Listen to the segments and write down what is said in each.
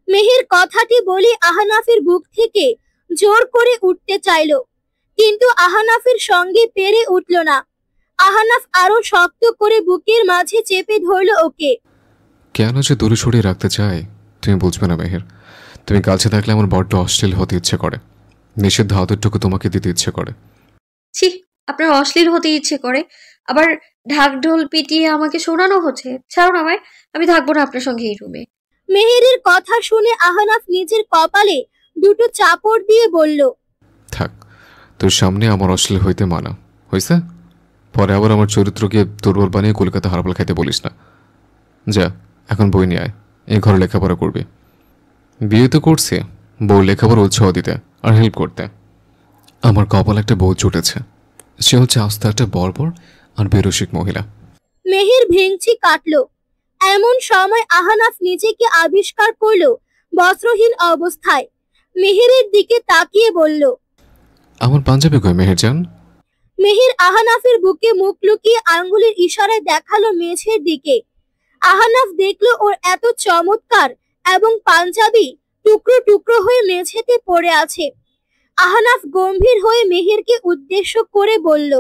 মেহের কথাটি বলে আহনাফের বুক থেকে জোর করে উঠতে চাইলো, কিন্তু আহনাফের সঙ্গে পেরে উঠল না। আহনাফ আরো শক্ত করে বুকের মাঝে চেপে ধরলো ওকে। কেন যে দূরে সরিয়ে রাখতে চাই তুমি বুঝবে না মেহের। তুমি কাছে থাকলে আমার বড্ড অশ্লীল হতে ইচ্ছে করে, নিষিদ্ধ আদরটুকু তোমাকে দিতে ইচ্ছে করে। ছি, আপনার অশ্লীল হতে ইচ্ছে করে, আবার ঢাকঢোল পিটিয়ে আমাকে শোনানো হচ্ছে। ছাড়ুন আমায়, আমি থাকবো না আপনার সঙ্গে এই রুমে। মেহেরের কথা শুনে আহনাফ নিজের কপালে দুটো চাপড় দিয়ে বলল, থাক, তোর সামনে আমার অশ্লীল হইতে মানা হয়েছে। পরে আবার আমার চরিত্রকে দুর্বল বানিয়ে কলকাতা হারবাল খাইতে বলিস না। যা, এখন বই নিয়ে আয়, এই ঘরে লেখাপড়া করবি। বিয়ে তো করছে, বউ লেখাপড়া উৎসাহ দিতে আর হেল্প করতে। আমার কপাল একটা বউ জুটেছে, সে হচ্ছে আস্ত একটা বর্বর আর বেরসিক মহিলা। মেহের ভেঙচি কাটলো। এমন সময় আহনাফ নিজেকে আবিষ্কার করলো বস্ত্রহীন অবস্থায়। মেহেরের দিকে তাকিয়ে বলল, আমার পাঞ্জাবি কই মেহেরজান? মেহের আহনাফের বুকে মুখ লুকিয়ে আঙ্গুলের ইশারায় দেখালো মেঝের দিকে। আহনাফ দেখলো ওর এত চমৎকার এবং পাঞ্জাবি টুকরো টুকরো হয়ে মেঝেতে পড়ে আছে। আহনাফ গম্ভীর হয়ে মেহেরকে উদ্দেশ্য করে বলল,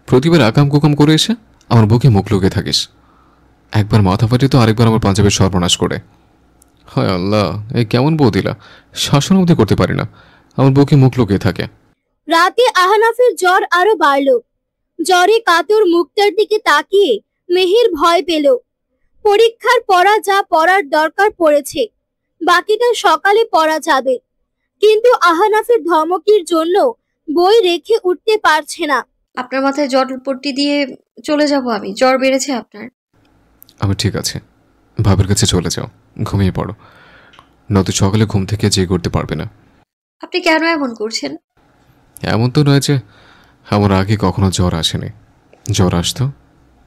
প্রতিবার আকাম কুকাম করে এসে আমার বুকে মুখ লুকিয়ে থাকিস। একবার মাথা ফাটি তো আরেকবার আমার পাঞ্জাবের সর্বনাশ করে। হায় আল্লাহ, এই কেমন বউ দিলা, শাসন অবধি করতে পারি না, আমার বুকে মুখ লুকিয়ে থাকে। রাতে আহনাফের জ্বর আরো বাড়ল। জ্বরে কাতর মুখটার দিকে তাকিয়ে মেহের ভয় পেল। পরীক্ষার পড়া যা পড়ার দরকার পড়েছে, বাকিটা সকালে পড়া যাবে। কিন্তু আহনাফের ধমকির জন্য বই রেখে উঠতে পারছে না। আপনার মাথায় জটপট্টি দিয়ে চলে যাব আমি, জ্বর বেড়েছে আপনার। আমি ঠিক আছে, ভাবের কাছে চলে যাও, ঘুমিয়ে পড়ো, নয়তো সকালে ঘুম থেকে জেগে উঠতে পারবে না। আপনি কেন এমন করছেন? এমন তো নয় যে আমার আগে কখনো জ্বর আসেনি। জ্বর আসতো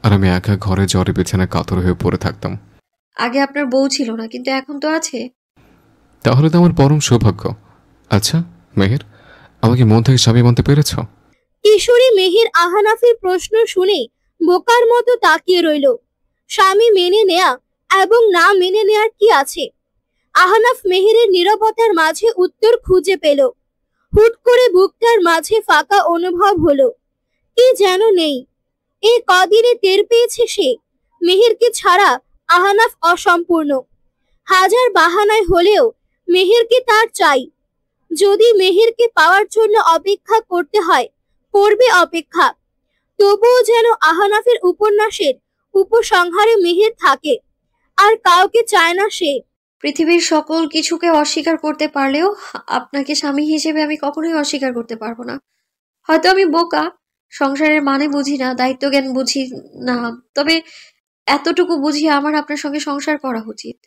আর আমি একা ঘরে জ্বরে বিছানায় কাতর হয়ে পড়ে থাকতাম। আগে আপনার বউ ছিল না, কিন্তু এখন তো আছে। তাহলে তো আমার পরম সৌভাগ্য। আচ্ছা মেহের, আমাকে মন থেকে স্বামী মানতে পেরেছ? কিশোরী মেহের আহনাফের প্রশ্ন শুনে বোকার মতো তাকিয়ে রইল। স্বামী মেনে নেয়া এবং না মেনে নেয়ার কি আছে? আহনাফ মেহেরের নীরবতার মাঝে উত্তর খুঁজে পেল। হুট করে বুকটার মাঝে ফাঁকা অনুভব হলো, কি যেন নেই। এই কদিনে টের পেয়েছে সে মেহেরকে ছাড়া আহনাফ অসম্পূর্ণ। হাজার বাহানায় হলেও মেহেরকে তার চাই। যদি মেহেরকে পাওয়ার জন্য অপেক্ষা করতে হয়, করবে অপেক্ষা। তবুও যেন আহনাফের উপন্যাসের উপসংহারে মেহের থাকে, আর কাউকে চায় না সে। পৃথিবীর সকল কিছুকে অস্বীকার করতে পারলেও আপনাকে স্বামী হিসেবে আমি কখনোই অস্বীকার করতে পারবো না। হয়তো আমি বোকা, সংসারের মানে বুঝি না, দায়িত্ব জ্ঞান বুঝি না, তবে এতটুকু বুঝি আমার আপনার সঙ্গে সংসার করা উচিত।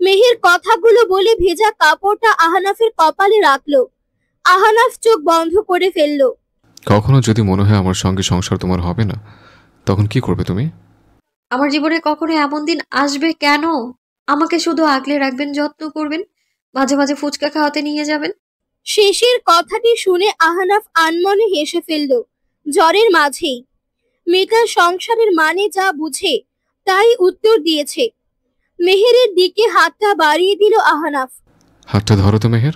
মেহের কথাগুলো বলে ভেজা কাপড়টা আহনাফের কপালে রাখলো। আহনাফ চোখ বন্ধ করে ফেললো। কখনো যদি মনে হয় আমার সঙ্গে সংসার তোমার হবে না, তখন কি করবে তুমি? আমার জীবনে কখনো এমন দিন আসবে কেন? আমাকে শুধু আগলে রাখবেন, যত্ন করবেন, মাঝে মাঝে ফুচকা খাওয়াতে নিয়ে যাবেন। শেষের কথাটি শুনে আহনাফ আনমনে হেসে ফেলল। জ্বরের মাঝেই মেয়েটা সংসারের মানে যা বুঝে তাই উত্তর দিয়েছে। মেহেরের দিকে হাতটা বাড়িয়ে দিল আহনাফ। হাতটা ধরো তো মেহের।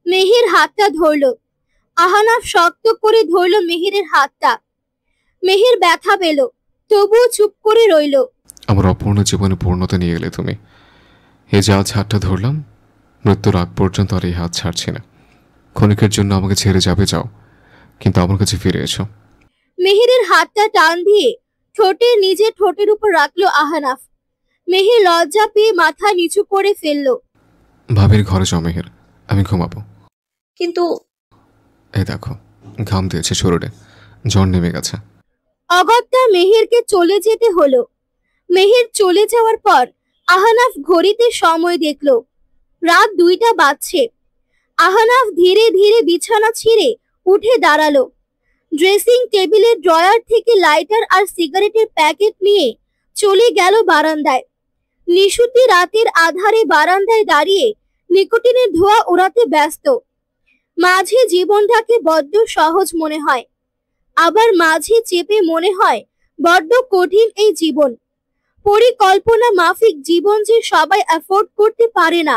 মেহের হাতটা ধরল। আহনাফ শক্ত করে ধরল মেহেরের হাতটা। মেহের ব্যথা পেল, তবুও চুপ করে রইল। আমার অপূর্ণ জীবনে পূর্ণতা নিয়ে এলে তুমি। এই যে আজ হাতটা ধরলাম, মৃত্যুর আগ পর্যন্ত আর এই হাত ছাড়ছি না। ক্ষণিকের জন্য আমাকে ছেড়ে যাবে যাও, কিন্তু আমার কাছে ফিরে এসো। মেহেরের হাতটা টান দিয়ে নিজের ঠোঁটের উপর রাখলো আহনাফ। মেহের লজ্জা পেয়ে মাথা নিচু করে ফেলল। ভাবির ঘরে যাও মেহের, আমি ঘুমাবো। কিন্তু এই দেখো, ঘাম দিয়েছে শরীরে, জ্বর নেমে গেছে। অগত্যা মেহেরকে চলে যেতে হলো। মেহের চলে যাওয়ার পর আহনাফ ঘড়িতে সময় দেখল, রাত 2টা বাজছে। আহনাফ ধীরে ধীরে বিছানা ছেড়ে উঠে দাঁড়ালো। ড্রেসিং টেবিলের ড্রয়ার থেকে লাইটার আর সিগারেটের প্যাকেট নিয়ে চলে গেল বারান্দায়। নিশুতি রাতের আধারে বারান্দায় দাঁড়িয়ে নিকোটিনের ধোঁয়া ওড়াতে ব্যস্ত। মাঝে জীবনটাকে বড্ড সহজ মনে হয়, আবার মাঝে চেপে মনে হয় বড্ড কঠিন এই জীবন। পরিকল্পনা মাফিক জীবন যে সবাই অ্যাফোর্ড করতে পারে না।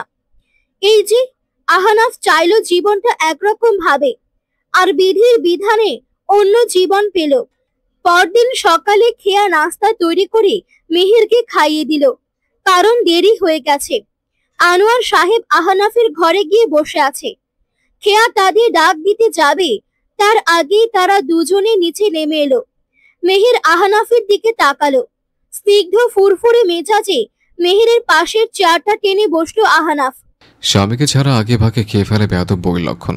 এই যে আহনাফ চাইলো জীবনটা একরকম ভাবে, আর বিধির বিধানে অন্য জীবন পেল। পরদিন সকালে খেয়া নাস্তা তৈরি করে মেহেরকে খাইয়ে দিল, কারণ দেরি হয়ে গেছে। আনোয়ার সাহেব আহনাফের ঘরে গিয়ে বসে আছে। খেয়া তাদের ডাক দিতে যাবে, তার আগেই তারা দুজনে নিচে নেমে এলো। মেহের আহনাফের দিকে তাকালো। স্নিগ্ধ ফুরফুরে মেজাজে মেহেরের পাশের চেয়ারটা টেনে বসলো আহনাফ। স্বামীকে ছাড়া আগে ভাগে খেয়ে ফেলে বেয়াদব বউয়ের লক্ষণ।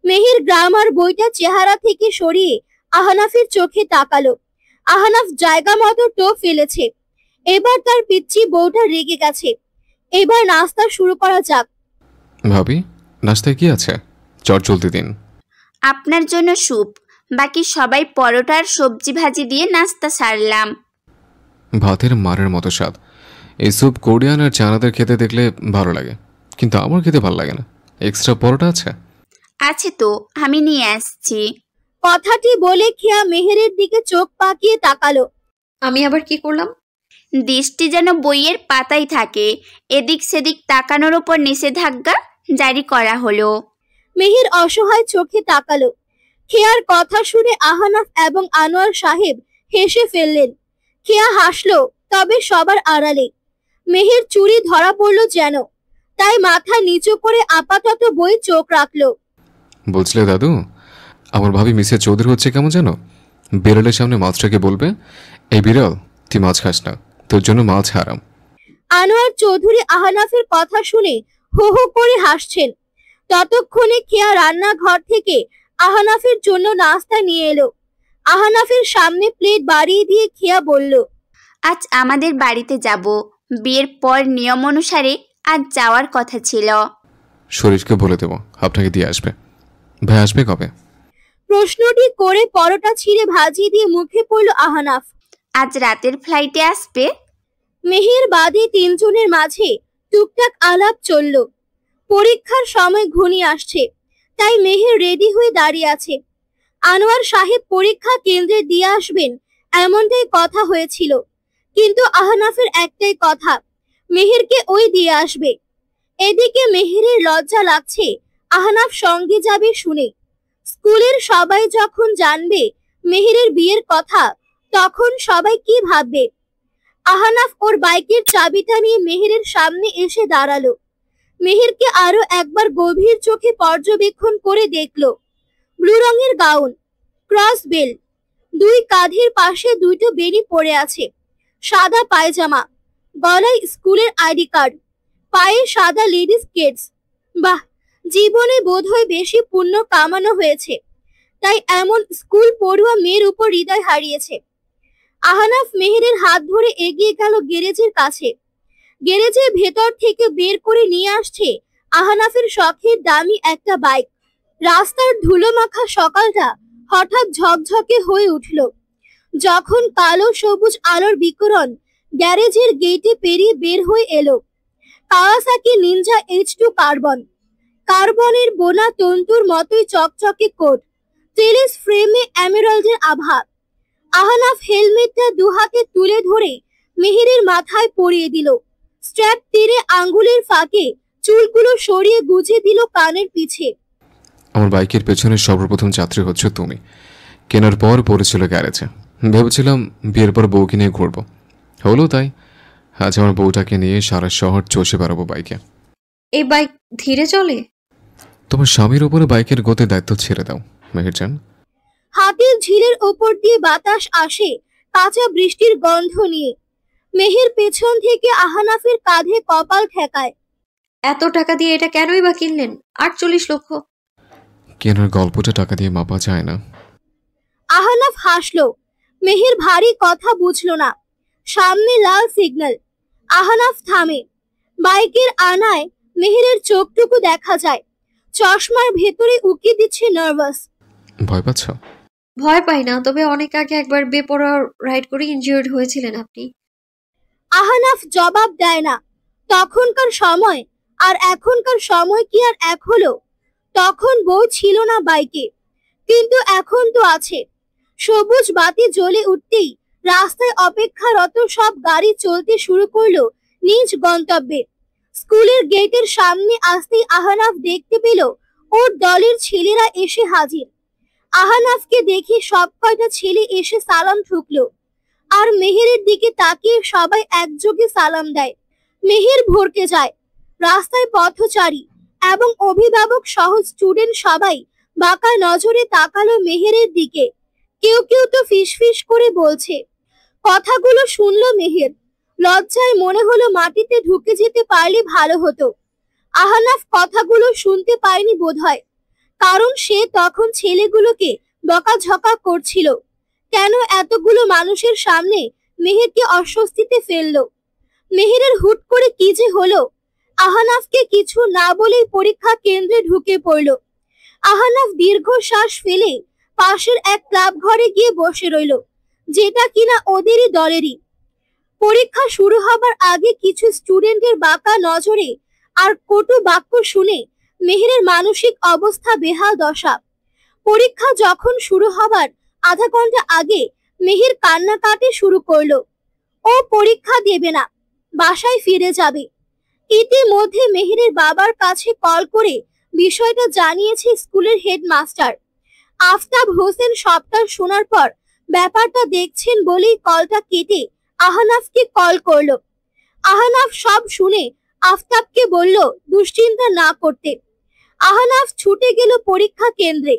মেহের গ্রামার বইটা চেহারা থেকে সরিয়ে আহনাফের চোখে তাকালো। আহনাফ জায়গা মতো টোপ ফেলেছে। এবার তার পিচ্চি বউটা রেগে গেছে। এবার নাস্তা শুরু করা যাক। ভাবি, নাস্তায় কি আছে? চট জলদি দিন। আপনার জন্য স্যুপ, বাকি সবাই পরোটা আর সবজি ভাজি দিয়ে নাস্তা সারলাম। ভাতের মারের মতো স্বাদ। এই স্যুপ কোরিয়ান আর চায়নাদের খেতে দেখলে ভালো লাগে, কিন্তু আমার খেতে ভালো লাগে না। এক্সট্রা পরোটা আছে? আছে তো, আমি নিয়ে আসছি। কথাটি বলে খেয়া মেহেরের দিকে চোখ পাকিয়ে তাকালো। আমি আবার কি করলাম? দৃষ্টি যেন বইয়ের পাতায় থাকে, এদিক সেদিক তাকানোর ওপর নিষেধাজ্ঞা জারি করা হলো। মেহের অসহায় চোখে তাকালো। খেয়ার কথা শুনে আহনাফ এবং আনোয়ার সাহেব হেসে ফেললেন। খেয়া হাসলো, তবে সবার আড়ালে। মেহের চুরি ধরা পড়লো যেন, তাই মাথা নিচু করে আপাতত বই চোখ রাখলো। বুঝলে দাদু, আমার ভাবি মিসেস চৌধুরী হচ্ছে কেমন যেন? বিড়ালের সামনে মাছটাকে বলবে, এই বিড়াল তুই মাছ খাস না, তোর জন্য মাছ হারাম। আনোয়ার চৌধুরী আহনাফের কথা শুনে হো হো করে হাসছেন। ততক্ষণে খেয়া রান্নাঘর থেকে আহনাফের জন্য নাস্তা নিয়ে এলো। আহনাফের সামনে প্লেট বাড়িয়ে দিয়ে খেয়া বলল, আজ আমাদের বাড়িতে যাব। বিয়ের পর নিয়ম অনুসারে আজ যাওয়ার কথা ছিল। শরীরকে বলে দেবো আপনাকে দিয়ে আসবে। ভাই আসবে কবে? প্রশ্নটি করে পরোটা ছিঁড়ে ভাজিয়ে দিয়ে মুখে পড়ল আহনাফ। আজ রাতের ফ্লাইটে আসবে। মেহের বাদে তিনজনের মাঝে টুকটাক আলাপ চলল। পরীক্ষার সময় ঘনিয়ে আসছে, তাই মেহের রেডি হয়ে দাঁড়িয়ে আছে। আনোয়ার সাহেব পরীক্ষা কেন্দ্রে দিয়ে আসবেন এমনটাই কথা হয়েছিল, কিন্তু আহনাফের একটাই কথা, মেহেরকে ওই দিয়ে আসবে। এদিকে মেহেরের লজ্জা লাগছে আহনাফ সঙ্গে যাবে শুনে। স্কুলের সবাই যখন জানবে মেহেরের বিয়ের কথা, তখন সবাই কি ভাববে। আহনাফ ওর বাইকের চাবিটা নিয়ে মেহেরের সামনে এসে দাঁড়ালো। মেহেরকে আরো একবার গভীর চোখে পর্যবেক্ষণ করে দেখলো। ব্লু রঙের গাউন, ক্রস বেল, দুই কাঁধের পাশে দুইটো বেনি পড়ে আছে, সাদা পায়জামা, গলায় স্কুলের আইডি কার্ড, পায়ে সাদা লেডিস স্কেটস। বাহ, জীবনে বোধহয় বেশি পুণ্য কামানো হয়েছে, তাই এমন স্কুল পড়ুয়া মেয়ের উপর হৃদয় হারিয়েছে। আহনাফ মেহেরের হাত ধরে এগিয়ে গেল গ্যারেজের কাছে। গ্যারেজের ভেতর থেকে বের করে নিয়ে আসছে আহনাফের শখের দামি একটা বাইক। রাস্তার ধুলো মাখা সকালটা হঠাৎ ঝকঝকে হয়ে উঠল যখন কালো সবুজ আলোর বিকিরণ গ্যারেজের গেটে পেরিয়ে বের হয়ে এলো। কাওয়াসাকি নিনজা H2 কার্বনের বোনা তন্তুর মতোই চকচকে কোট, টেলিস ফ্রেমে এমেরাল্ডের আভা। আহনাফ হেলমেটটা দু হাতে তুলে ধরে মেহেরের মাথায় পরিয়ে দিল। স্ট্র্যাপ টেনে আঙ্গুলের ফাঁকে চুলগুলো সরিয়ে গুজে দিল কানের পিছে। আমার বাইকের পেছনে সর্বপ্রথম যাত্রী হচ্ছে তুমি। কেনার পর পড়েছিল গ্যারেজে, ভেবেছিলাম বিয়ের পর বউকে নিয়ে ঘুরবো, হলো তাই। আজ আমার বউটাকে নিয়ে সারা শহর চষে বেড়াবো বাইকে। এই বাইক ধীরে চলে? তোমার স্বামীর উপরে বাইকের গতি দায়িত্ব ছেড়ে দাও মেহেরজান। হাতের ঝিলের ওপর দিয়ে বাতাস আসে কাঁচা বৃষ্টির গন্ধ নিয়ে। মেহের পেছন থেকে আহনাফের কাঁধে কপাল ঠেকায়। এত টাকা দিয়ে এটা কেনই বা কিনলেন? 48 লক্ষ। কেনার গল্পটা টাকা দিয়ে মাপা যায় না। আহনাফ হাসলো। মেহের ভারী কথা বুঝলো না। সামনে লাল সিগন্যাল। আহনাফ থামে। বাইকের আনায় মেহেরের চোখটুকু দেখা যায়। চশমার ভেতরে উকি দিচ্ছে নার্ভাস। ভয় পাচ্ছ? ভয় পাই না, তবে অনেক আগে একবার বেপরোয়া রাইড করে ইনজিওর্ড হয়েছিলেন আপনি। আহনাফ জবাব দেয় না। তখনকার সময় আর এখনকার সময় কি আর এক হলো? তখন বউ ছিল না বাইকে, কিন্তু এখন তো আছে। সবুজ বাতি জ্বলে উঠতেই রাস্তায় অপেক্ষারত সব গাড়ি চলতে শুরু করলো নিজ গন্তব্যে। স্কুলের গেটের সামনে আসতেই আহনাফ দেখতে পেল ওর দলের ছেলেরা এসে হাজির। আহনাফকে দেখে সব কয়টা ছেলে এসে সালাম ঠুকলো, আর মেহেরের দিকে তাকিয়ে সবাই একযোগে সালাম দেয়। মেহের ভরকে যায়। রাস্তায় পথচারী এবং অভিভাবক সহ স্টুডেন্ট সবাই বাঁকা নজরে তাকালো মেহেরের দিকে। কেউ কেউ তো ফিসফিস করে বলছে। কথাগুলো শুনলো মেহের। লজ্জায় মনে হলো মাটিতে ঢুকে যেতে পারলে ভালো হতো। আহনাফ কথাগুলো শুনতে পায়নি বোধহয়, কারণ সে তখন ছেলেগুলোকে বকাঝকা করছিল। কেন এতগুলো মানুষের সামনে মেহেরকে অস্বস্তিতে ফেললো? মেহেরের হুট করে কি যে হলো? আহনাফকে কিছু না বলেই পরীক্ষা কেন্দ্রে ঢুকে পড়ল। আহনাফ দীর্ঘশ্বাস ফেলে পাশের এক ক্লাব ঘরে গিয়ে বসে রইল, যেটা কিনা ওদেরই দলেরই। পরীক্ষা শুরু হবার আগে কিছু স্টুডেন্টের বাঁকা নজরে আর কটু বাক্য শুনে মেহেরের মানসিক অবস্থা বেহাল দশা। পরীক্ষা যখন শুরু হবার আধা ঘন্টা আগে মেহের কান্নাকাটি শুরু করলো। ও পরীক্ষা দেবে না, বাসায় ফিরে যাবে। ইতিমধ্যে মেহেরের বাবার কাছে কল করে বিষয়টা জানিয়েছে স্কুলের হেডমাস্টার আফতাব হোসেন। সবটা শোনার পর ব্যাপারটা দেখছেন বলেই কলটা কেটে আহনাফকে কল করলো। আহনাফ সব শুনে আফতাবকে বলল দুশ্চিন্তা না করতে। আহনাফ ছুটে গেল পরীক্ষা কেন্দ্রে।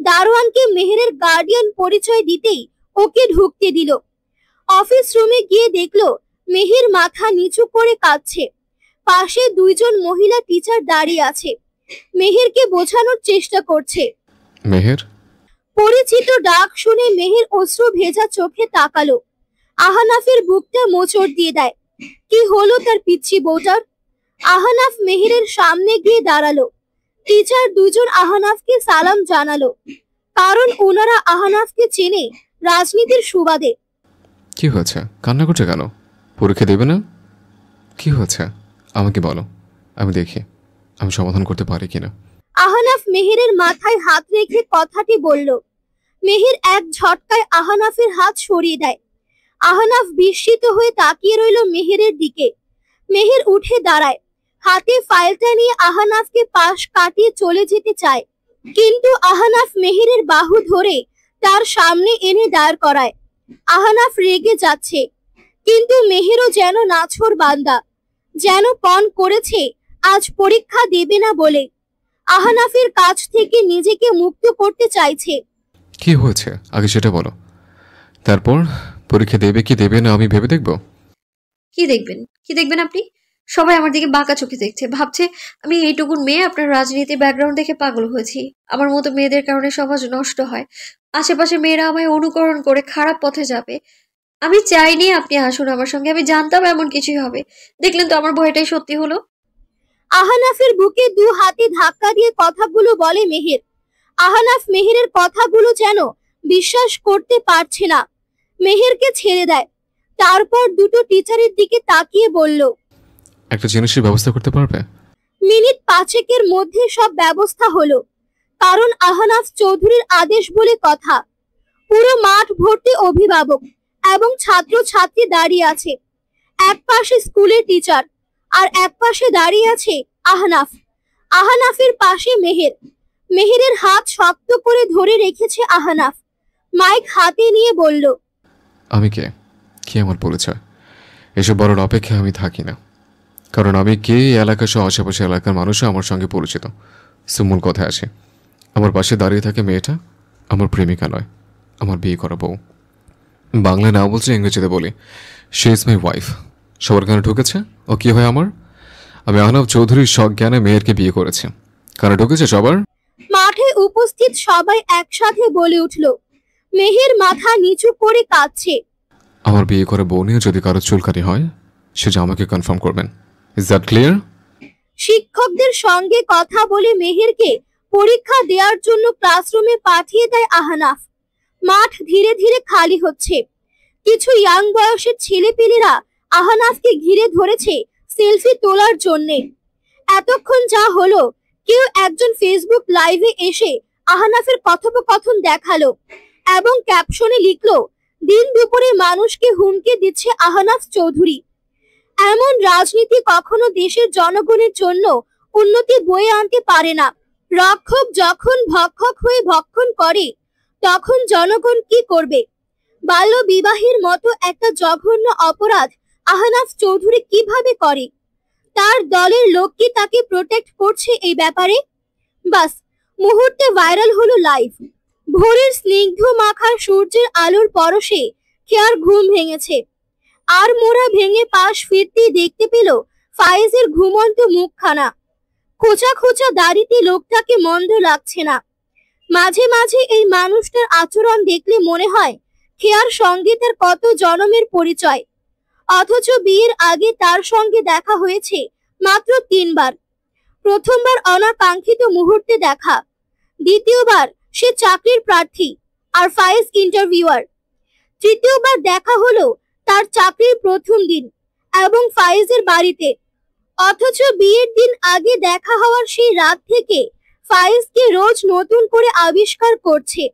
দারোয়ানকে মেহেরের গার্ডিয়ান পরিচয় দিতেই ওকে ঢুকতে দিল। অফিস রুমে গিয়ে দেখলো মেহের মাথা নিচু করে কাঁদছে। পাশে দুইজন মহিলা টিচার দাঁড়িয়ে আছে, মেহেরকে বোঝানোর চেষ্টা করছে। মেহের, পরিচিত ডাক শুনে মেহের অশ্রু ভেজা চোখে তাকালো। আহনাফের বুকটা মোচড় দিয়ে দেয়। কি হলো তার পিচ্ছি বউটার? আহনাফ মেহেরের সামনে গিয়ে দাঁড়ালো। টিচার দুজন আহনাফকে সালাম জানালো, কারণ ওনারা আহনাফকে চেনে রাজনীতির সুবাদে। কি হয়েছে? কান্না করছে কেন? পরীক্ষা দেবে না? কি হয়েছে আমাকে বলো, আমি দেখি আমি সমাধান করতে পারি কিনা। আহনাফ মেহেরের মাথায় হাত রেখে কথাটি বলল। মেহের এক ঝটকায় আহনাফের হাত সরিয়ে দেয়। আহনাফ বিস্মিত হয়ে তাকিয়ে রইল মেহেরের দিকে। মেহের উঠে দাঁড়ায়, হাতে ফাইলটা নিয়ে আহনাফকে পাশ কাটিয়ে চলে যেতে চায়, কিন্তু আহনাফ মেহেরের বাহু ধরে তার সামনে এনে দাঁড় করায়। আহনাফ রেগে যাচ্ছে, কিন্তু মেহেরও যেন নাছোড় বান্দা, যেন পণ করেছে আজ পরীক্ষা দেবে না বলে। আহনাফের কাছ থেকে নিজেকে মুক্ত করতে চাইছে। কি হয়েছে আগে সেটা বলো, তারপর পরীক্ষা দেবে কি দেবে না আমি ভেবে দেখবো। কি দেখবেন? কি দেখবেন আপনি? সবাই আমার দিকে বাঁকা চোখে দেখছে, ভাবছে আমি এইটুকুন মেয়ে আপনার রাজনীতি ব্যাকগ্রাউন্ড দেখে পাগল হয়েছি। আমার মতো মেয়েদের কারণে সমাজ নষ্ট হয়, আশেপাশে মেয়েরা আমায় অনুকরণ করে খারাপ পথে যাবে। আমি চাইনি আপনি আসুন আমার সঙ্গে, আমি জানতাম এমন কিছুই হবে। দেখলেন তো আমার ভয়টাই সত্যি হলো। আহনাফের বুকে দু হাতে ধাক্কা দিয়ে কথাগুলো বলে মেহের। আহনাফ মেহেরের কথাগুলো যেন বিশ্বাস করতে পারছে না। মেহেরকে ছেড়ে দেয়, তারপর দুটো টিচারের দিকে তাকিয়ে বলল, একটা জিনিসের ব্যবস্থা করতে পারবে? মিনিট 5 মধ্যে সব ব্যবস্থা হলো, কারণ আহনাফ চৌধুরীর আদেশ বলে কথা। পুরো মাঠ ভর্তি অভিভাবক এবং ছাত্র ছাত্রী দাঁড়িয়ে আছে। এক পাশে স্কুলের টিচার আর এক পাশে দাঁড়িয়ে আছে আহনাফ। আহনাফের পাশে মেহের। মেহেরের হাত শক্ত করে ধরে রেখেছে আহনাফ। মাইক হাতে নিয়ে বলল, আমি কে, কি আমার পরিচয়? এসব বলার অপেক্ষা আমি থাকি না, কারণ আমি কে এই এলাকা সহ আশেপাশে এলাকার মানুষও আমার সঙ্গে পরিচিত। মূল কথায় আসে, আমার পাশে দাঁড়িয়ে থাকে মেয়েটা আমার প্রেমিকা নয়, আমার বিয়ে করা বউ। বাংলায় না বলছে ইংরেজিতে বলি, শি ইজ মাই ওয়াইফ। সবার গানে ঢুকেছে ও কি হয় আমার? আমি আহনাফ চৌধুরীর সজ্ঞানে মেয়েরকে বিয়ে করেছি। কানে ঢুকেছে সবার? মাঠে উপস্থিত সবাই একসাথে বলে উঠল। মেহের মাথা নিচু করে কাঁদছে। আমার বিয়ে করা বউ নিয়ে যদি কারো চুলকানি হয় সেটা আমাকে কনফার্ম করবেন। Is that clear? শিক্ষকদের সঙ্গে কথা বলে মেহেরকে পরীক্ষা দেওয়ার জন্য ক্লাসরুমে পাঠিয়ে দেয় আহনাফ। মাঠ ধীরে ধীরে খালি হচ্ছে। কিছু ইয়াং বয়সের ছেলেপেলেরা আহনাফকে ঘিরে ধরেছে সেলফি তোলার জন্যে। এতক্ষণ যা হলো, কেউ একজন ফেসবুক লাইভে এসে আহনাফের কথোপকথন দেখালো এবং ক্যাপশনে লিখলো, দিন দুপুরে মানুষকে হুমকি দিচ্ছে আহনাফ চৌধুরী। এমন রাজনীতি কখনো দেশের জনগণের জন্য উন্নতি বয়ে আনতে পারে না। রক্ষক যখন ভক্ষক হয়ে ভক্ষণ করে তখন জনগণ কি করবে? বাল্য বিবাহের মতো একটা জঘন্য অপরাধ আহনাফ চৌধুরী কিভাবে করে? তার দলের লোক কি তাকে প্রোটেক্ট করছে এই ব্যাপারে? বাস, মুহূর্তে ভাইরাল হলো লাইভ। ভোরের স্নিগ্ধ মাখা সূর্যের আলোর পরশে খেয়ার ঘুম ভেঙেছে। আর মোড়া ভেঙে পাশ ফিরতেই দেখতে পেল ফায়েজের ঘুমন্ত মুখখানা। খোঁচা খোঁচা দাড়িতে লোকটাকে মন্দ লাগছে না। মাঝে মাঝে এই মানুষটার আচরণ দেখলে মনে হয় খেয়ার সঙ্গে তার কত জনমের পরিচয়, অথচ বিয়ের আগে তার সঙ্গে দেখা হয়েছে মাত্র 3 বার। প্রথমবার অনাকাঙ্ক্ষিত মুহূর্তে দেখা, দ্বিতীয়বার সে চাকরির প্রার্থী আর ফায়েজ ইন্টারভিউয়ার, তৃতীয়বার দেখা হলো তার চাকরির প্রথম দিন এবং ফায়েজের বাড়িতে। অথচ বিয়ের দিন আগে দেখা হওয়ার সেই রাত থেকে ফায়েজকে রোজ নতুন করে আবিষ্কার করছে।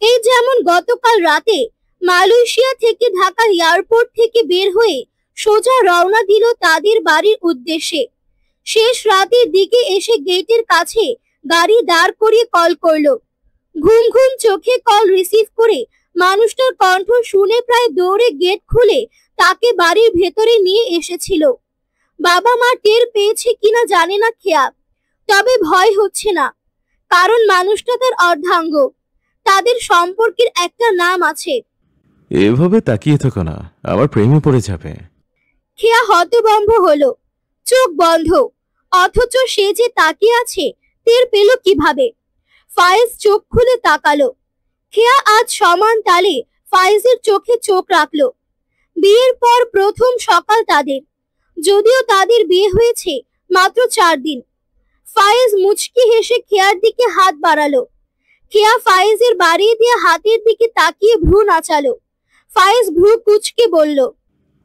এই যেমন গতকাল রাতে মালয়েশিয়া থেকে ঢাকার এয়ারপোর্ট থেকে বের হয়ে সোজা রওনা দিল তাদের বাড়ির উদ্দেশ্যে। শেষ রাতের দিকে এসে গেটের কাছে গাড়ি দাঁড় করিয়ে কল করলো। ঘুম ঘুম চোখে কল রিসিভ করে মানুষটার কণ্ঠ শুনে প্রায় দৌড়ে গেট খুলে তাকে বাড়ির ভেতরে নিয়ে এসেছিল। বাবা মা টের পেয়েছে কিনা জানে না খেয়া, তবে ভয় হচ্ছে না, কারণ মানুষটা তার অর্ধাঙ্গ। তাদের সম্পর্কের একটা নাম আছে। এভাবে তাকিয়ে থেকো না, আবার প্রেমে পড়ে যাবে। খেয়া হতভম্ব হলো, চোখ বন্ধ। অথচ সে যে তাকিয়ে আছে টের পেল কিভাবে? ফায়েজ চোখ খুলে তাকালো। খেয়া আজ সমান তালে ফায়েজের চোখে চোখ রাখলো। বিয়ের পর প্রথম সকাল তাদের, যদিও তাদের বিয়ে হয়েছে মাত্র 4 দিন। ফায়েজ মুচকি হেসে খেয়ার দিকে হাত বাড়ালো। খেয়া ফায়েজের বাড়িয়ে দেওয়া হাতের দিকে তাকিয়ে ভ্রু নাচালো। ফায়েজ ভ্রু কুচকে বলল,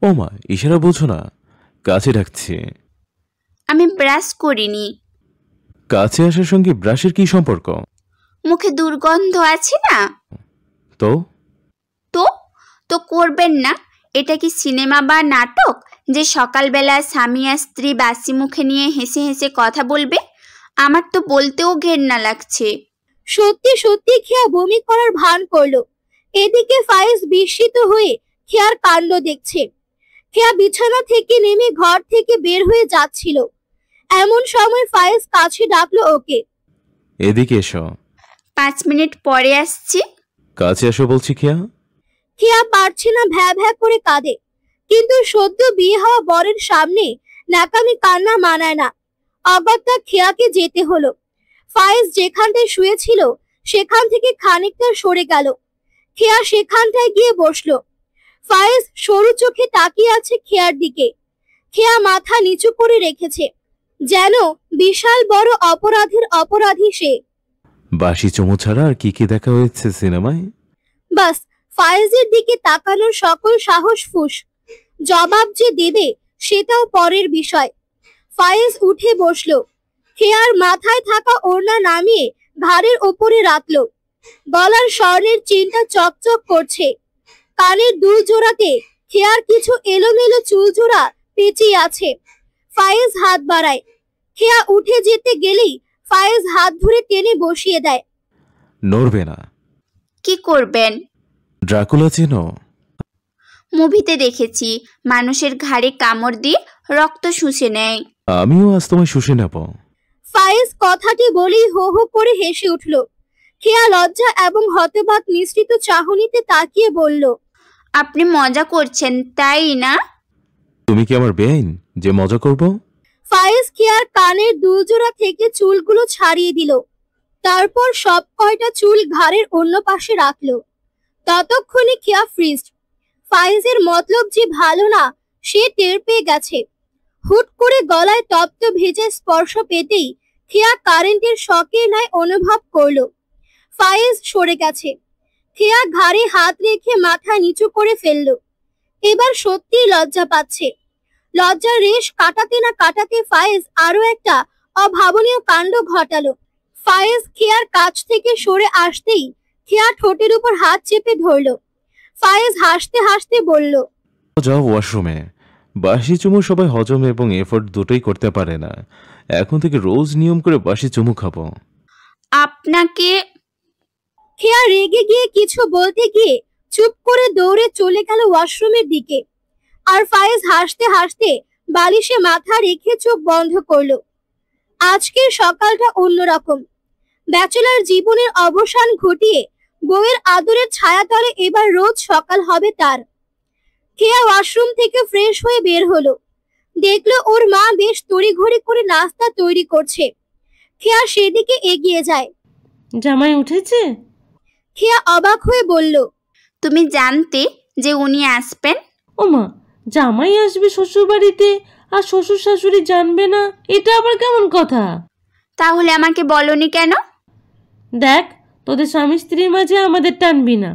ও মা, ইশারা বোঝো না, কাছে ডাকছে। আমি ব্রাশ করিনি। কাছে আসার সঙ্গে ব্রাশের কি সম্পর্ক? মুখে দুর্গন্ধ আছে না? তো তো তো করবেন না। এটা কি সিনেমা বা নাটক যে সকালবেলা স্বামী আর স্ত্রী বাসি মুখে নিয়ে হেসে হেসে কথা বলবে? আমার তো বলতেও ঘেন্না লাগছে। সত্যি সত্যি খেয়া বমি করার ভান করলো। এদিকে ফায়েজ বিস্মিত হয়ে খেয়ার কাণ্ড দেখছে। খেয়া বিছানা থেকে নেমে ঘর থেকে বের হয়ে যাচ্ছিল। এমন সময় ফায়েজ কাছে ডাকলো ওকে। এদিকে এসো। 5 মিনিট পরে আসছি। কাছে এসো বলছি। খেয়া খেয়া পারছে না, ভ্যা ভ্যা করে কাঁদে। কিন্তু সদ্য বিয়ে হওয়া বরের সামনে ন্যাকামি কান্না মানায় না। অগত্যা খেয়াকে যেতে হলো। ফায়েজ যেখানটায় শুয়েছিল সেখান থেকে খানিকটা সরে গেল। খেয়া সেখানটায় গিয়ে বসলো। ফায়েজ সরু চোখে তাকিয়ে আছে খেয়ার দিকে। খেয়া মাথা নিচু করে রেখেছে, যেন বিশাল বড় অপরাধের অপরাধী সে। বাসি চুমু ছাড়া আর কি কি দেখা হয়েছে সিনেমায়? বাস, ফায়েজের দিকে তাকানোর সকল সাহস ফুস। জবাব যে দেবে সেটাও পরের বিষয়। ফায়েজ উঠে বসলো। খেয়ার মাথায় থাকা ওড়না নামিয়ে ঘাড়ের ওপরে রাখলো। গলার স্বর্ণের চেনটা চকচক করছে। কানের দুল জোড়াতে খেয়ার কিছু এলোমেলো চুল জোড়া পেঁচিয়ে আছে। ফায়েজ হাত বাড়ায়। খেয়া উঠে যেতে গেলেই ফায়েজ হাত ধরে টেনে বসিয়ে দেয়। নড়বে না। কি করবেন? ড্রাকুলা চেনো? মুভিতে দেখেছি, মানুষের ঘাড়ে কামড় দিয়ে রক্ত শুষে নেয়। আমিও আজ তোমায় শুষে নেব। ফায়েজ কথাটি বলেই হো হো করে হেসে উঠল। খেয়া লজ্জা এবং হতবাক মিশ্রিত চাহনিতে তাকিয়ে বলল, আপনি মজা করছেন তাই না? তুমি কি আমার বেআইন যে মজা করব? ফায়েজ খেয়ার কানের দুলজোড়া থেকে চুলগুলো ছাড়িয়ে দিল। তারপর সব কয়টা চুল ঘাড়ের অন্য পাশে রাখলো। ততক্ষণে খেয়া ফ্রিজড। ফায়েজের মতলব যে ভালো না সে টের পেয়ে গেছে। হুট করে গলায় তপ্ত ভেজা স্পর্শ পেতেই খেয়া কারেন্টের শকের ন্যায় অনুভব করলো। ফায়েজ সরে গেছে। খেয়া ঘাড়ে হাত রেখে মাথা নিচু করে ফেললো। এবার সত্যি লজ্জা পাচ্ছে। লজ্জার রেশ কাটাতে না কাটাতে ফায়েজ আরো একটা অভাবনীয় কাণ্ড ঘটালো। ফায়েজ খেয়ার কাছ থেকে সরে আসতেই খেয়া ঠোঁটের উপর হাত চেপে ধরলো। ফায়েজ হাসতে হাসতে বলল, যাও ওয়াশরুমে। বাসি চুমু সবাই হজম এবং এফোর্ট দুটোই করতে পারে না। এখন থেকে রোজ নিয়ম করে বাসি চুমু খাবো। আপনাকে খেয়া রেগে গিয়ে কিছু বলতে গিয়ে চুপ করে দৌড়ে চলে গেল ওয়াশরুমের দিকে। আর ফায়েজ হাসতে হাসতে বালিশে মাথা রেখে চোখ বন্ধ করলো। আজকের সকালটা অন্যরকম। ব্যাচেলর জীবনের অবসান ঘটিয়ে বউয়ের আদরের ছায়াতলে এবার রোজ সকাল হবে তার। খেয়া ওয়াশরুম থেকে ফ্রেশ হয়ে বের হলো। দেখলো ওর মা বেশ তড়িঘড়ি করে নাস্তা তৈরি করছে। খেয়া সেদিকে এগিয়ে যায়। জামাই উঠেছে? খেয়া অবাক হয়ে বলল, তুমি জানতে যে উনি আসবেন? ওমা, জামাই আসবে শ্বশুর বাড়িতে আর শ্বশুর শাশুড়ি জানবে না, এটা আবার কেমন কথা? তাহলে আমাকে বলনি কেন? দেখ, তোদের স্বামী স্ত্রীর মাঝে আমাদের টানবি না।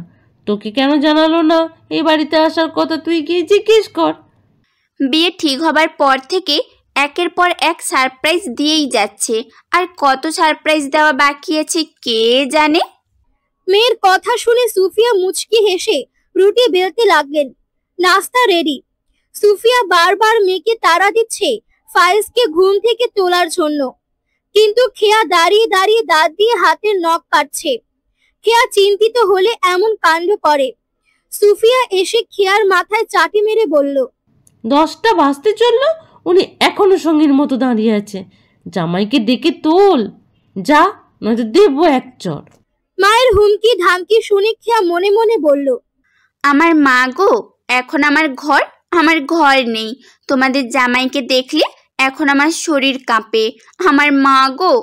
তোকে কেন জানালো না এই বাড়িতে আসার কথা, তুই গিয়ে জিজ্ঞেস কর। বিয়ে ঠিক হবার পর থেকে একের পর এক সারপ্রাইজ দিয়েই যাচ্ছে, আর কত সারপ্রাইজ দেওয়া বাকি আছে কে জানে। মেয়ের কথা শুনে সুফিয়া মুচকি হেসে রুটি বেলতে লাগলেন। নাস্তা রেডি। সুফিয়া বারবার মেয়েকে তাড়া দিচ্ছে ফায়েজকে ঘুম থেকে তোলার জন্য, কিন্তু খেয়া দাঁড়িয়ে দাঁড়িয়ে দাঁত দিয়ে হাতের নখ কাটছে। খেয়া চিন্তিত হলে এমন কাণ্ড করে। সুফিয়া এসে খেয়ার মাথায় চাটি মেরে বলল, 10টা বাজতে চললো, উনি এখনো সঙ্গীর মতো দাঁড়িয়ে আছে। জামাইকে ডেকে তোল, যা, নয়তো দেবো এক চড়। মায়ের হুমকি ধামকি শুনে খেয়া মনে মনে বলল, আমার মা গো, এখন আমার ঘর নেই। তোমাদের জামাইকে দেখলে এখন আমার শরীর কাঁপে। আমার মা গো,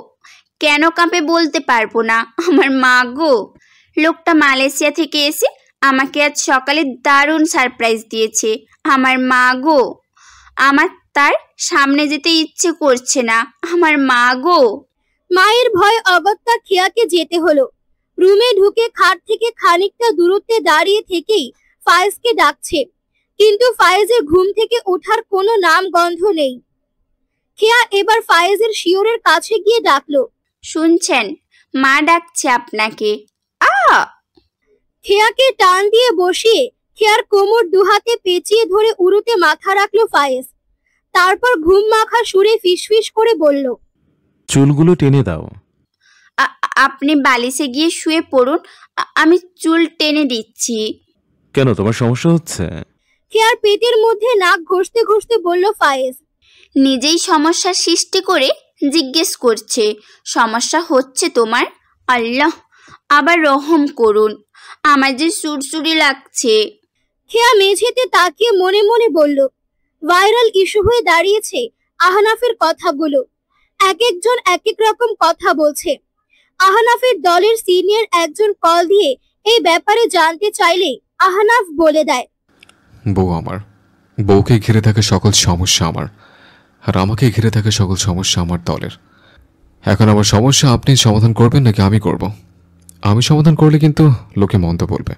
কেন কাঁপে বলতে পারবো না। আমার মা গো, লোকটা মালয়েশিয়া থেকে এসে আমাকে আজ সকালে দারুণ সারপ্রাইজ দিয়েছে। আমার মা গো, আমার তার সামনে যেতে ইচ্ছে করছে না। আমার মা গো। মায়ের ভয় অগত্যা খেয়াকে যেতে হলো। রুমে ঢুকে খাট থেকে খানিকটা দূরত্বে দাঁড়িয়ে থেকেই ফায়েজকে ডাকছে, কিন্তু ফায়েজের ঘুম থেকে ওঠার কোনো নাম গন্ধ নেই। খেয়া এবার ফায়েজের শিয়রের কাছে গিয়ে ডাকলো, শুনছেন, মা ডাকছে আপনাকে। আ খেয়াকে টান দিয়ে বসিয়ে খেয়ার কোমর দুহাতে পেঁচিয়ে ধরে উরুতে মাথা রাখলো ফায়েজ। তারপর ঘুম মাখা সুরে ফিসফিস করে বলল, চুলগুলো টেনে দাও। আপনি বালিশে গিয়ে শুয়ে পড়ুন, আমি চুল টেনে দিচ্ছি। কেন, তোমার সমস্যা হচ্ছে? খেয়ার পেটের মধ্যে নাক ঘষতে ঘষতে বলল ফায়েজ। নিজেই সমস্যার সৃষ্টি করে জিজ্ঞেস করছে, সমস্যা হচ্ছে তোমার? আল্লাহ, আবার রহম করুন, আমার যে সুরসুরি লাগছে। খেয়া মেঝেতে তাকিয়ে মনে মনে বলল, ভাইরাল ইস্যু হয়ে দাঁড়িয়েছে আহনাফের কথাগুলো। এক একজন এক এক রকম কথা বলছে। আহনাফের দলের সিনিয়র একজন কল দিয়ে এই ব্যাপারে জানতে চাইলে আহনাফ বলে দেয়, বউ আমার, বউকে ঘিরে থাকে সকল সমস্যা আমার, আর আমাকে ঘিরে থাকে সকল সমস্যা আমার দলের। এখন আমার সমস্যা আপনি সমাধান করবেন নাকি আমি করব? আমি সমাধান করলে কিন্তু লোকে মন্দ বলবে।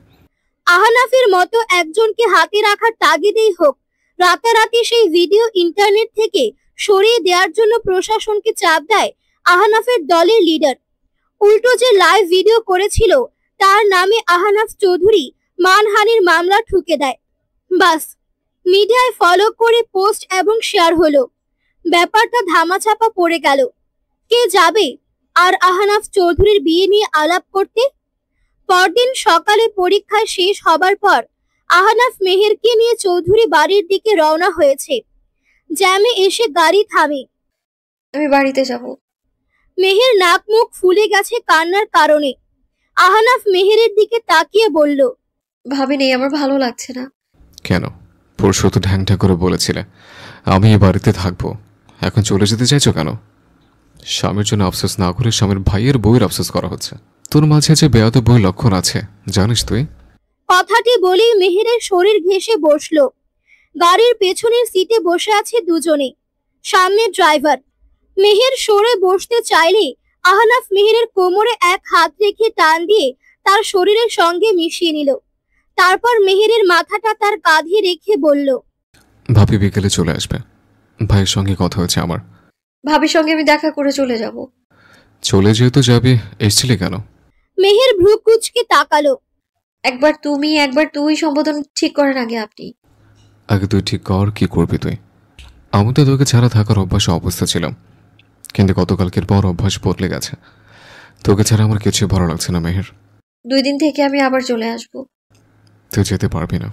আহনাফের মতো একজনকে হাতে রাখার তাগিদেই হোক রাতারাতি সেই ভিডিও ইন্টারনেট থেকে সরিয়ে দেওয়ার জন্য প্রশাসনকে চাপ দেয় আহনাফের দলের লিডার। উল্টো যে লাইভ ভিডিও করেছিল তার নামে আহনাফ চৌধুরী মানহানির মামলা ঠুকে দেয়। বাস, মিডিয়ায় ফলো করে পোস্ট এবং শেয়ার হলো। ব্যাপারটা ধামাচাপা পড়ে গেল। কে যাবে আর আহনাফ চৌধুরীর বিয়ে নিয়ে আলাপ করতে? পরদিন সকালে পরীক্ষা শেষ হবার পর আহনাফ মেহেরকে নিয়ে চৌধুরী বাড়ির দিকে রওনা হয়েছে। জ্যামে এসে গাড়ি থামে। আমি বাড়িতে যাব। মেহের নাক মুখ ফুলে গেছে কান্নার কারণে। আহনাফ মেহেরের দিকে তাকিয়ে বলল, ভাবিনি, আমার ভালো লাগছে না। কেন? পরশু তো ঢ্যাংঢ্যাং করে বলেছিলে আমি এই বাড়িতে থাকবো, এখন চলে যেতে চাইছো কেন? স্বামীর জন্য আফসোস না করে স্বামীর ভাইয়ের বউয়ের আফসোস করা হচ্ছে। তোর মাঝে যে বেয়াদব বউয়ের লক্ষণ আছে জানিস তুই? কথাটি বলেই মেহেরের শরীর ঘেঁষে বসলো। গাড়ির পেছনের সিটে বসে আছে দুজনে, সামনে ড্রাইভার। মেহের সরে বসতে চাইলে আহনাফ মেহেরের কোমরে এক হাত রেখে টান দিয়ে তার শরীরের সঙ্গে মিশিয়ে নিল। তারপর মেহেরের মাথাটা তার কাঁধে রেখে বলল, ভাবি বিকেলে চলে আসবে, ভাইয়ের সঙ্গে কথা হয়েছে আমার। ভাবির সঙ্গে আমি দেখা করে চলে যাব। চলে যেহেতু যাবি, এসছিলি কেন? মেহের ভ্রু কুঁচকে তাকালো। একবার তুমি একবার তুই সম্বোধন ঠিক করেন আগে আপনি। আগে তুই ঠিক কর, কি করবি তুই? আমি তো তোকে ছাড়া থাকার অভ্যাসে অবস্থা ছিলাম, কিন্তু গতকালকের পর অভ্যাস বদলে গেছে। তোকে ছাড়া আমার কিছু ভালো লাগছে না মেহের। 2 দিন থেকে আমি আবার চলে আসবো। তুই যেতে পারবি না।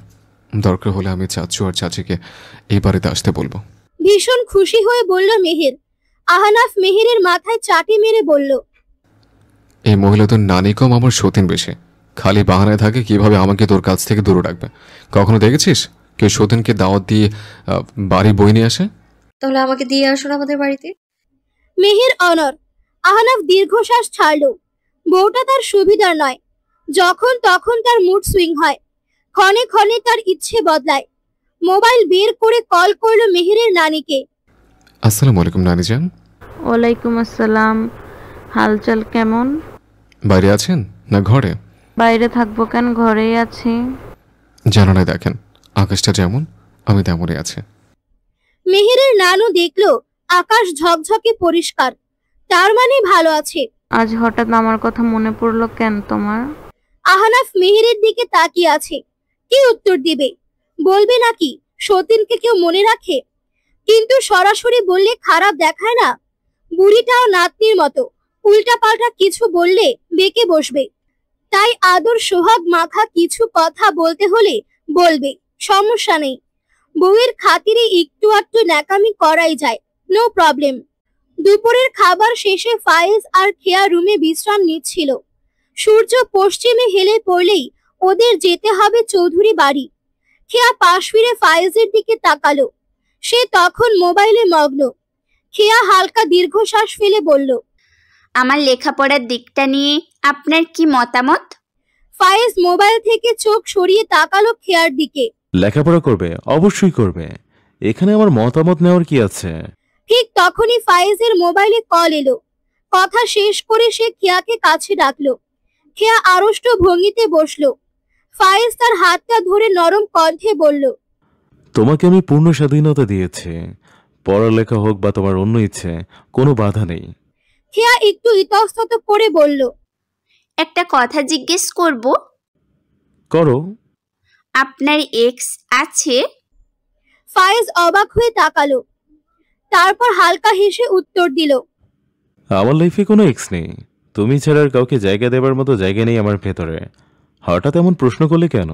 দরকার হলে আমি চাচু আর চাচিকে এই বাড়িতে আসতে বলবো। ভীষণ খুশি হয়ে বলল মেহের। আহনাফ মেহেরের মাথায় চাটি মেরে বলল, এই মহিলা তোর নানি কম, আমার সতীন বেশি। খালি বাহানায় থাকে কিভাবে আমাকে তোর কাছ থেকে দূরে রাখবে। কখনো দেখেছিস কেউ সতীনকে দাওয়াত দিয়ে বাড়ি বই নিয়ে আসে? তাহলে আমাকে দিয়ে আসুন আমাদের বাড়িতে। মেহের অনর। আহনাফ দীর্ঘশ্বাস ছাড়ল। বউটা তার সুবিধার নয়। যখন তখন তার মুড সুইং হয়, ক্ষণে ক্ষণে তার ইচ্ছে বদলায়। মোবাইল বের করে কল করলো মেহেরের নানিকে। আসসালামু আলাইকুম নানি জান। ওয়ালাইকুম আসসালাম। হালচাল কেমন? বাইরে আছেন না ঘরে? বাইরে থাকবো কেন, ঘরেই আছি। জানালায় দেখেন আকাশটা যেমন আমি তেমনই আছে। মেহেরের নানু দেখলো আকাশ ঝকঝকে পরিষ্কার, তার মানে ভালো আছে। আজ হঠাৎ আমার কথা মনে পড়লো কেন তোমার? আহনাফ মেহেরের দিকে তাকিয়ে আছে। কি উত্তর দিবে? বলবে নাকি সতীনকে কেউ মনে রাখে? কিন্তু সরাসরি বললে খারাপ দেখায় না। বুড়িটাও নাতনির মতো, উল্টাপাল্টা কিছু বললে বেঁকে বসবে। তাই আদর সোহাগ মাখা কিছু কথা বলতে হলে বলবে, সমস্যা নেই। বউয়ের খাতিরে একটু আধটু ন্যাকামি করাই যায়, নো প্রবলেম। দুপুরের খাবার শেষে ফায়েজ আর খেয়া রুমে বিশ্রাম নিচ্ছিল। সূর্য পশ্চিমে হেলে পড়লেই ওদের যেতে হবে চৌধুরী বাড়ি। খেয়া পাশ ফিরে ফায়েজের দিকে তাকালো। সে তখন মোবাইলে মগ্ন। খেয়া হালকা দীর্ঘশ্বাস ফেলে বলল, আমার লেখাপড়ার দিকটা নিয়ে আপনার কি মতামত? ফায়েজ মোবাইল থেকে চোখ সরিয়ে তাকালো খেয়ার দিকে। লেখাপড়া করবে, অবশ্যই করবে। এখানে আমার মতামত নেওয়ার কি আছে? ঠিক তখনই ফায়েজের মোবাইলে কল এলো। কথা শেষ করে সে খেয়াকে কাছে ডাকলো। খেয়া আড়ষ্ট ভঙ্গিতে বসলো। ফায়েজ তার হাতটা ধরে নরম কণ্ঠে বলল, তোমাকে আমি পূর্ণ স্বাধীনতা দিয়েছি। পড়ালেখা হোক বা তোমার অন্য ইচ্ছে, কোনো বাধা নেই। খেয়া একটু ইতস্তত করে বলল, একটা কথা জিজ্ঞেস করব, করো। আপনার এক্স আছে? ফায়েজ অবাক হয়ে তাকালো। তারপর হালকা হেসে উত্তর দিল, আমার লাইফে কোনো এক্স নেই। তুমি ছাড়া আর কাউকে জায়গা দেবার মতো জায়গা নেই আমার ভেতরে। হঠাৎ এমন প্রশ্ন করলে কেন?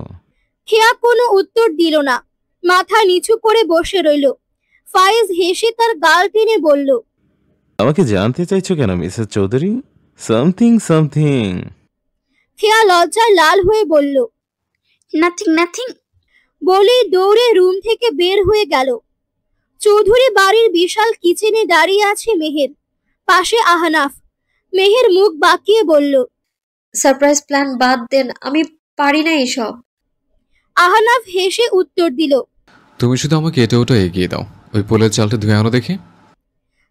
খেয়া কোনো উত্তর দিল না, মাথা নিচু করে বসে রইল। ফায়েজ হেসে তার গাল টেনে বলল, আমাকে জানতে চাইছো কেন মিসেস চৌধুরী? Something something. খেয়া লজ্জায় লাল হয়ে বলল, নাথিং নাথিং। বলেই দৌড়ে রুম থেকে বের হয়ে গেল। চৌধুরী বাড়ির বিশাল কিচেনে দাঁড়িয়ে আছে মেহের, পাশে আহনাফ। মেহের মুখ বাঁকিয়ে বলল, সারপ্রাইজ প্ল্যান বাদ দেন, আমি পারি না এসব। আহনাফ হেসে উত্তর দিল, তুমি শুধু আমাকে এটা ওটা এগিয়ে দাও, ওই পোলের চালটা ধুয়ে আনো দেখি।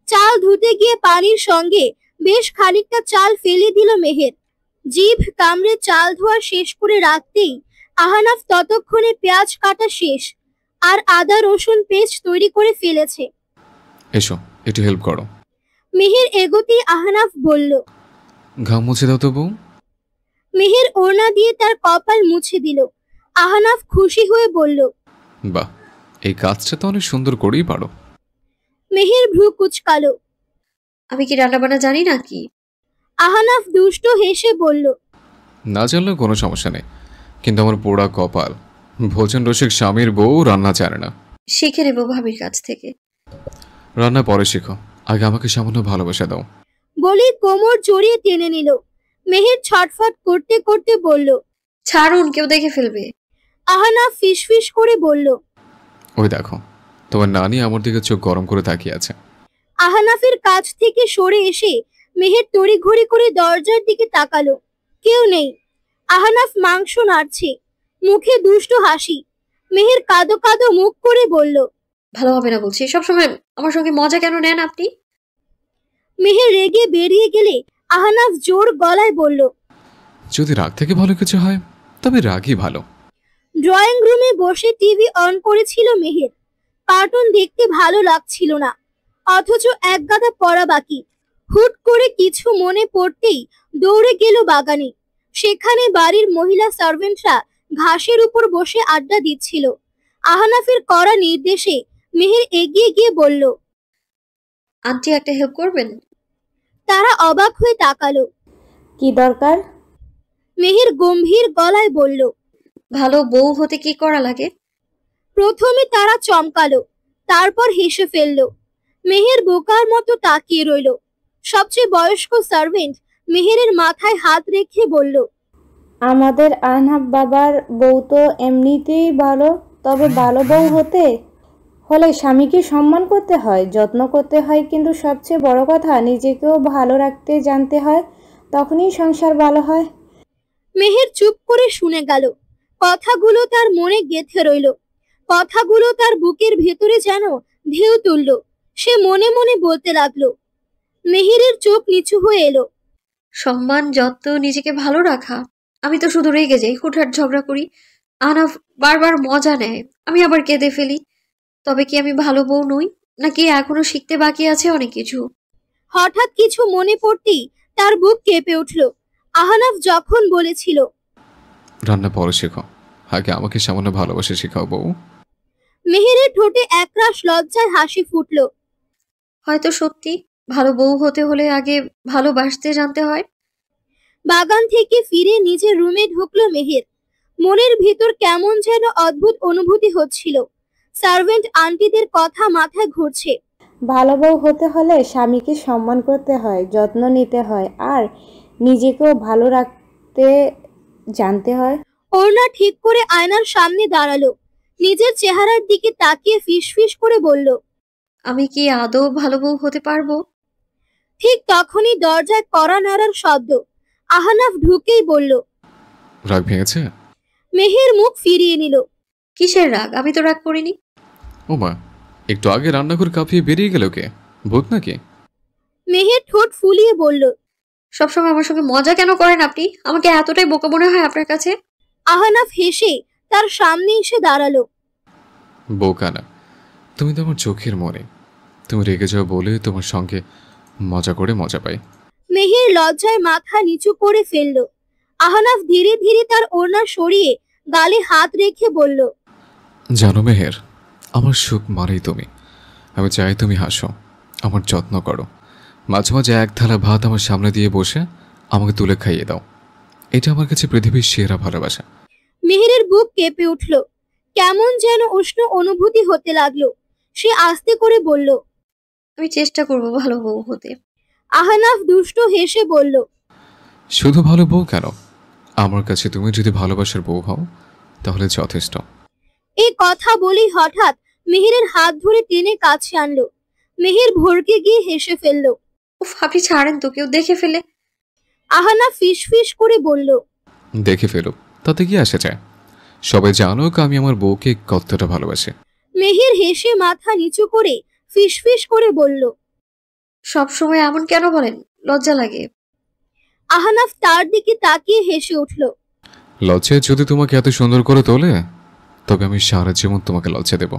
চাল ধুতে গিয়ে পানির সঙ্গে বেশ খানিকটা চাল ফেলে দিল মেহের। জিভ কামড়ে চাল ধোয়া শেষ করে রাখতেই আহনাফ ততক্ষণে পেঁয়াজ কাটা শেষ আর আদা রসুন পেস্ট তৈরি করে ফেলেছে। এসো একটু হেল্প করো। মেহের এগোতেই আহনাফ বলল, ঘাম মুছে দাও তো বউ। মেহের ওড়না দিয়ে তার কপাল মুছে দিল। আহনাফ খুশি হয়ে বলল, বাহ, এই কাজটা তো অনেক সুন্দর করেই পারো। মেহের ভ্রু কুচকালো। আমি কি রান্নাবান্না জানি নাকি? আহনাফ দুষ্ট হেসে বলল, না জানলেও কোনো সমস্যা নেই, কিন্তু আমার পোড়া কপাল, ভোজন রসিক স্বামীর বউ রান্না জানে না। শিখে নেব ভাবির কাছ থেকে। রান্না পরে শিখো, আগে আমাকে সামান্য ভালোবাসা দাও। বলেই কোমর জড়িয়ে টেনে নিল। মেহের ছটফট করতে করতে বলল, ছাড়ুন, কেউ দেখে ফেলবে। আহনাফ ফিসফিস করে বলল, ওই দেখো তোমার নানি আমার দিকে চোখ গরম করে তাকিয়ে আছে। আহনাফের কাছ থেকে সরে এসে মেহের তড়িঘড়ি করে দরজার দিকে তাকালো। কেউ নেই। আহনাফ মাংস নাড়ছে, মুখে দুষ্ট হাসি। মেহের কাদো কাদো মুখ করে বলল, ভালো হবে না বলছি, সবসময় আমার সঙ্গে মজা কেন নেন আপনি? মেহের রেগে বেরিয়ে গেলে আহনাফ জোর গলায় বলল, যদি রাগ থেকে ভালো কিছু হয় তবে রাগই ভালো। ড্রয়িং রুমে বসে টিভি অন করেছিল মেহের। কার্টুন দেখতে ভালো লাগছিল না, অথচ একগাদা পড়া বাকি। হুট করে কিছু মনে পড়তেই দৌড়ে গেল বাগানে। সেখানে বাড়ির মহিলা সার্ভেন্টরা ঘাসের উপর বসে আড্ডা দিচ্ছিল। আহনাফের কড়া নির্দেশে মেহের এগিয়ে গিয়ে বলল, আন্টি একটা হেল্প করবেন? তারা অবাক হয়ে তাকালো। কি দরকার? মেহের গম্ভীর গলায় বলল। ভালো বউ হতে কি করা লাগে? প্রথমে তারা চমকালো, তারপর হেসে ফেলল। মেহের বোকার মতো তাকিয়ে রইল। সবচেয়ে বয়স্ক সার্ভেন্ট মেহেরের মাথায় হাত রেখে বলল, আমাদের আহনাফ বাবার বউ তো এমনিতেই ভালো, তবে ভালো বউ হতে হলে স্বামীকে সম্মান করতে হয়, যত্ন করতে হয়, কিন্তু সবচেয়ে বড় কথা নিজেকেও ভালো রাখতে জানতে হয়, তখনই সংসার ভালো হয়। মেহের চুপ করে শুনে গেল। কথাগুলো তার মনে গেঁথে রইল। কথাগুলো তার বুকের ভেতরে যেন ঢেউ তুলল। সে মনে মনে বলতে লাগলো। মেহেরের চোখ নিচু হয়ে এলো। সম্মান, যত্ন, নিজেকে ভালো রাখা। আমি তো শুধু রেগে যাই, হুটহাট ঝগড়া করি। আনাফ বারবার মজা নেয়, আমি আবার কেঁদে ফেলি। তবে কি আমি ভালো বউ নই, নাকি এখনো শিখতে বাকি আছে অনেক কিছু? হঠাৎ কিছু মনে পড়তেই তার বুক কেঁপে উঠল। আহনাফ যখন বলেছিল, রান্না পরে শেখো, আগে আমাকে সামান্য ভালোবাসা শেখাও বউ। মেহেরের ঠোঁটে একরাশ লজ্জায় হাসি ফুটল। হয়তো সত্যি ভালো বউ হতে হলে আগে ভালোবাসতে জানতে হয়। বাগান থেকে ফিরে নিজের রুমে ঢুকলো মেহের। মনের ভিতর কেমন যেন অদ্ভুত অনুভূতি হচ্ছিল। সার্ভেন্ট আন্টিদের কথা মাথায় ঘুরছে। ভালো বউ হতে হলে স্বামীকে সম্মান করতে হয়, যত্ন নিতে হয়, আর নিজেকেও ভালো রাখতে জানতে হয়। ওড়না ঠিক করে আয়নার সামনে দাঁড়ালো। নিজের চেহারার দিকে তাকিয়ে ফিসফিস করে বলল, আমি কি আদৌ ভালো বউ হতে পারবো? ঠিক তখনই দরজায় কড়া নাড়ার শব্দ। আহনাফ ঢুকেই বলল। রাগ ভেঙেছে? মেহের মুখ ফিরিয়ে নিল। কিসের রাগ? আমি তো রাগ করিনি। ও মা, একটু আগে রান্না করে কাঁপিয়ে বেরিয়ে গেল কে? ভূত নাকি? মেহের ঠোঁট ফুলিয়ে বলল। সবসময় আমার সঙ্গে মজা কেন করেন আপনি? আমাকে এতটাই বোকা মনে হয় আপনার কাছে? আহনাফ হেসে তার সামনে এসে দাঁড়ালো। বোকা না, তুমি তো আমার চোখের মনে। তুমি রেগে যাও বলে তোমার সঙ্গে মজা করে মজা পাই। মেহের লজ্জায় মাথা নিচু করে ফেলল। আহনাফ ধীরে ধীরে তার ওড়না সরিয়ে গালে হাত রেখে বলল, জানো মেহের, আমার সুখ মানেই তুমি। আমি চাই তুমি হাসো, আমার যত্ন করো, মাঝে মাঝে এক থালা ভাত আমার সামনে দিয়ে বসে আমাকে তুলে খাইয়ে দাও। এটা আমার কাছে পৃথিবীর সেরা ভালোবাসা। মেহেরের বুক কেঁপে উঠল। কেমন যেন উষ্ণ অনুভূতি হতে লাগলো। সে আস্তে করে বলল, আমি চেষ্টা করব ভালো বউ হতে। আহনাফ দুষ্ট হেসে বলল, শুধু ভালো বউ কেন, আমার কাছে তুমি যদি ভালোবাসার বউ হও তাহলে যথেষ্ট। এই কথা বলেই হঠাৎ মেহেরের হাত ধরে টেনে কাছে আনলো। মেহের ভরকে গিয়ে হেসে ফেলল। উফ, আপনি ছাড়েন তো, কেউ দেখে ফেলে। আহনাফ ফিসফিস করে বলল, দেখে ফেলো, তাতে কি আসে যায়? সবাই জানুক আমি আমার বউকে কতটা ভালোবাসি। মেহের হেসে মাথা নিচু করে ফিসফিস করে বলল। সব সময় এমন কেন বলেন? লজ্জা লাগে। আহনাফ তার দিকে তাকিয়ে হেসে উঠল। লজ্জায় যদি তোমাকে এত সুন্দর করে তোলে তবে আমি সারা জীবন তোমাকে লজ্জা দেব।